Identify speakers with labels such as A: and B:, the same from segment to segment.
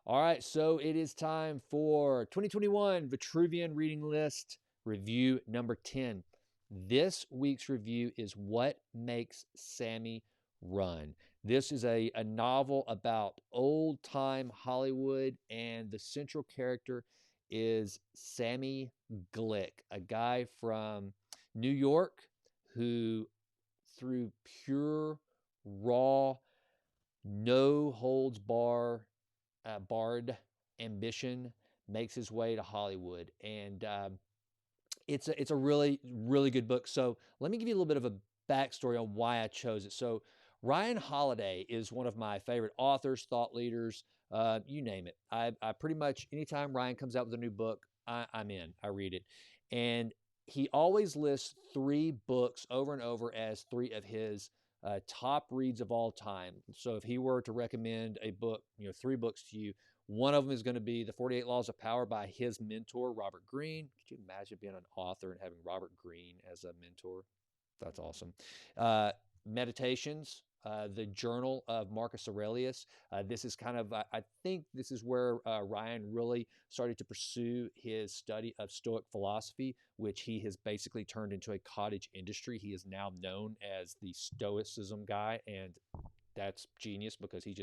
A: All right, so it is time for 2021 Vitruvian Reading List review number 10. This week's review is What Makes Sammy Run. This is a novel about old time Hollywood, and the central character is Sammy Glick, a guy from New York who, through pure, raw, no holds barred ambition, makes his way to Hollywood, and it's a really good book. So let me give you a little bit of a backstory on why I chose it. So Ryan Holiday is one of my favorite authors, thought leaders, you name it. I pretty much anytime Ryan comes out with a new book, I'm in. I read it, and he always lists three books over and over as three of his top reads of all time. So if he were to recommend a book, three books to you, one of them is going to be The 48 Laws of Power by his mentor, Robert Greene. Could you imagine being an author and having Robert Greene as a mentor? That's awesome. Meditations, the Journal of Marcus Aurelius. This is kind of, I think this is where Ryan really started to pursue his study of Stoic philosophy, which he has basically turned into a cottage industry. He is now known as the Stoicism guy, and that's genius because it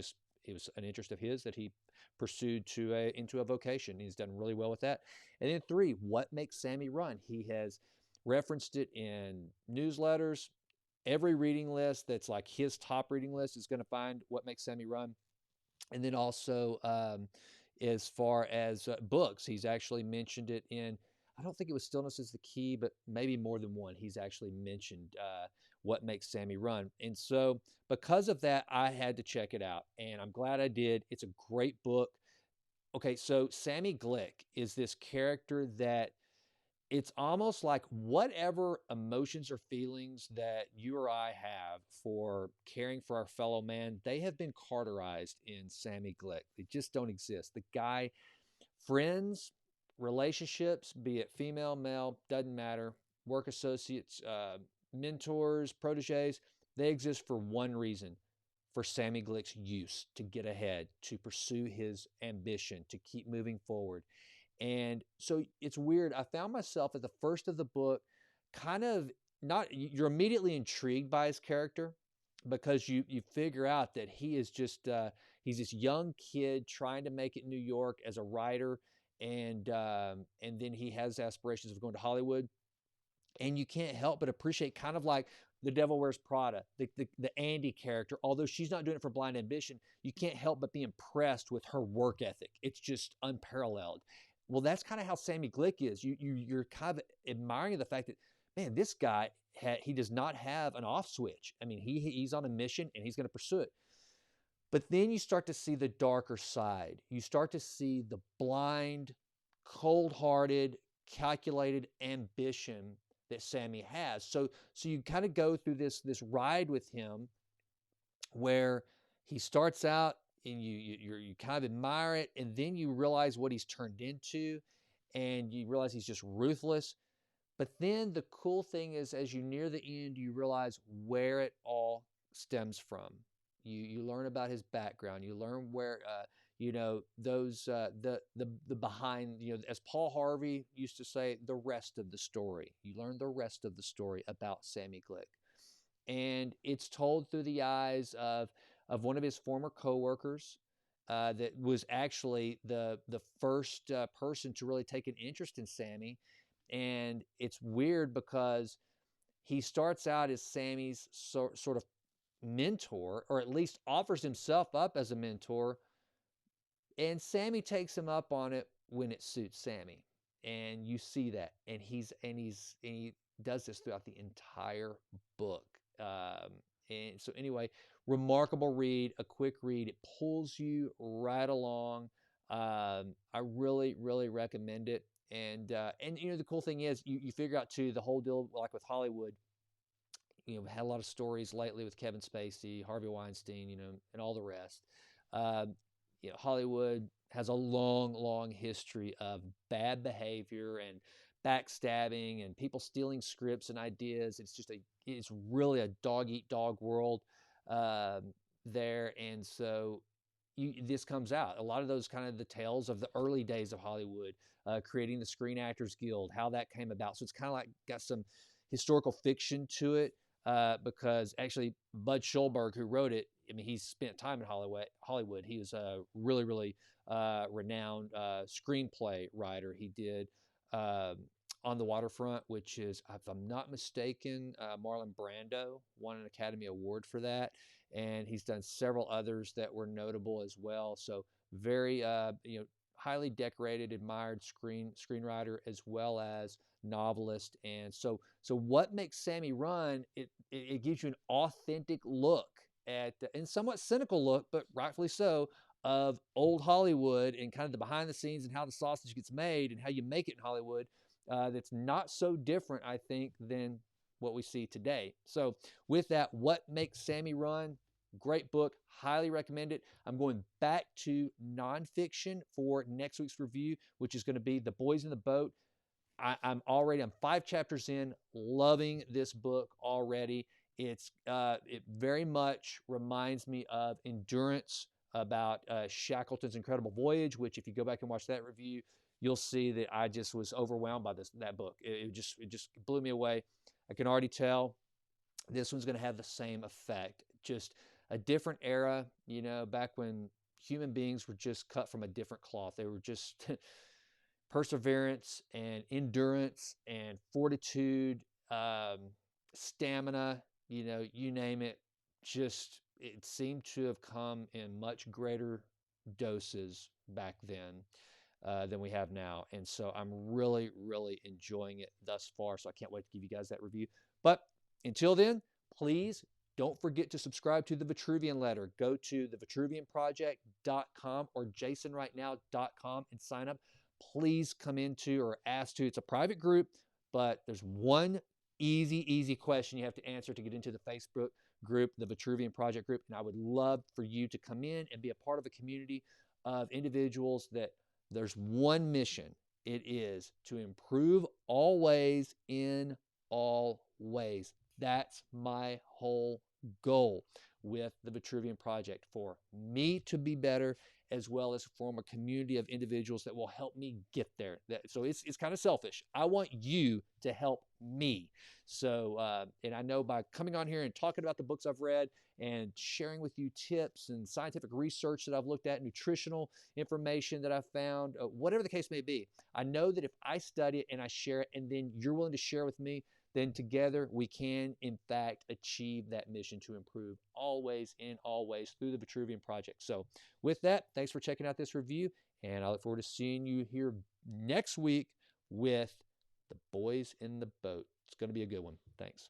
A: was an interest of his that he pursued into a vocation. He's done really well with that. And then three, What Makes Sammy Run? He has referenced it in newsletters. Every reading list that's like his top reading list is going to find What Makes Sammy Run. And then also, as far as books, he's actually mentioned it in, I don't think it was Stillness is the Key, but maybe more than one. He's actually mentioned What Makes Sammy Run. And so because of that, I had to check it out, and I'm glad I did. It's a great book. Okay, so Sammy Glick is this character that it's almost like whatever emotions or feelings that you or I have for caring for our fellow man, they have been cauterized in Sammy Glick. They just don't exist. The guy, friends, relationships, be it female, male, doesn't matter, work associates, mentors, proteges, they exist for one reason, for Sammy Glick's use, to get ahead, to pursue his ambition, to keep moving forward. And so it's weird. I found myself at the first of the book kind of not, you're immediately intrigued by his character because you figure out that he is just, he's this young kid trying to make it in New York as a writer. And then he has aspirations of going to Hollywood. And you can't help but appreciate, kind of like The Devil Wears Prada, the Andy character. Although she's not doing it for blind ambition, you can't help but be impressed with her work ethic. It's just unparalleled. Well, that's kind of how Sammy Glick is. You're kind of admiring the fact that, man, this guy, he does not have an off switch. I mean, he's on a mission and he's going to pursue it. But then you start to see the darker side. You start to see the blind, cold-hearted, calculated ambition that Sammy has. So you kind of go through this ride with him where he starts out and you kind of admire it, and then you realize what he's turned into, and you realize he's just ruthless. But then the cool thing is, as you near the end, you realize where it all stems from. You learn about his background. You learn where those the behind, as Paul Harvey used to say, the rest of the story. You learn the rest of the story about Sammy Glick, and it's told through the eyes of one of his former coworkers, that was actually the first person to really take an interest in Sammy. And it's weird because he starts out as Sammy's sort of mentor, or at least offers himself up as a mentor, and Sammy takes him up on it when it suits Sammy. And you see that, and he does this throughout the entire book. And so anyway, remarkable read, a quick read. It pulls you right along. I really, really recommend it. And the cool thing is, you figure out too, the whole deal, like with Hollywood. We had a lot of stories lately with Kevin Spacey, Harvey Weinstein, and all the rest. Hollywood has a long, long history of bad behavior and backstabbing and people stealing scripts and ideas. It's really a dog eat dog world there. And so, this comes out. A lot of those kind of the tales of the early days of Hollywood, creating the Screen Actors Guild, how that came about. So it's kind of like got some historical fiction to it, because actually Budd Shulberg, who wrote it, I mean, he's spent time in Hollywood. He was a really, really renowned screenplay writer. He did On the Waterfront, which is, if I'm not mistaken, Marlon Brando won an Academy Award for that. And he's done several others that were notable as well. So very, highly decorated, admired screenwriter as well as novelist. And so what makes Sammy Run? It gives you an authentic look at, and somewhat cynical look, but rightfully so, of old Hollywood and kind of the behind the scenes and how the sausage gets made and how you make it in Hollywood. That's not so different, I think, than what we see today. So with that, What Makes Sammy Run? Great book, highly recommend it. I'm going back to nonfiction for next week's review, which is going to be The Boys in the Boat. I'm 5 chapters in, loving this book already. It very much reminds me of Endurance, about Shackleton's incredible voyage, which if you go back and watch that review, you'll see that I just was overwhelmed by that book. It just blew me away. I can already tell this one's going to have the same effect. Just a different era, back when human beings were just cut from a different cloth. They were just perseverance and endurance and fortitude, stamina, you name it. Just, it seemed to have come in much greater doses back then than we have now. And so I'm really, really enjoying it thus far. So I can't wait to give you guys that review. But until then, please don't forget to subscribe to the Vitruvian letter. Go to thevitruvianproject.com or jasonrightnow.com and sign up. Please come into, or ask to, it's a private group, but there's one easy question you have to answer to get into the Facebook group, the Vitruvian Project group. And I would love for you to come in and be a part of a community of individuals that there's one mission. It is to improve always in all ways. That's my whole goal with the Vitruvian Project, for me to be better, as well as form a community of individuals that will help me get there. So it's kind of selfish. I want you to help me. So, and I know by coming on here and talking about the books I've read and sharing with you tips and scientific research that I've looked at, nutritional information that I've found, whatever the case may be, I know that if I study it and I share it, and then you're willing to share with me, then together we can, in fact, achieve that mission to improve always in all ways through the Vitruvian Project. So with that, thanks for checking out this review, and I look forward to seeing you here next week with The Boys in the Boat. It's going to be a good one. Thanks.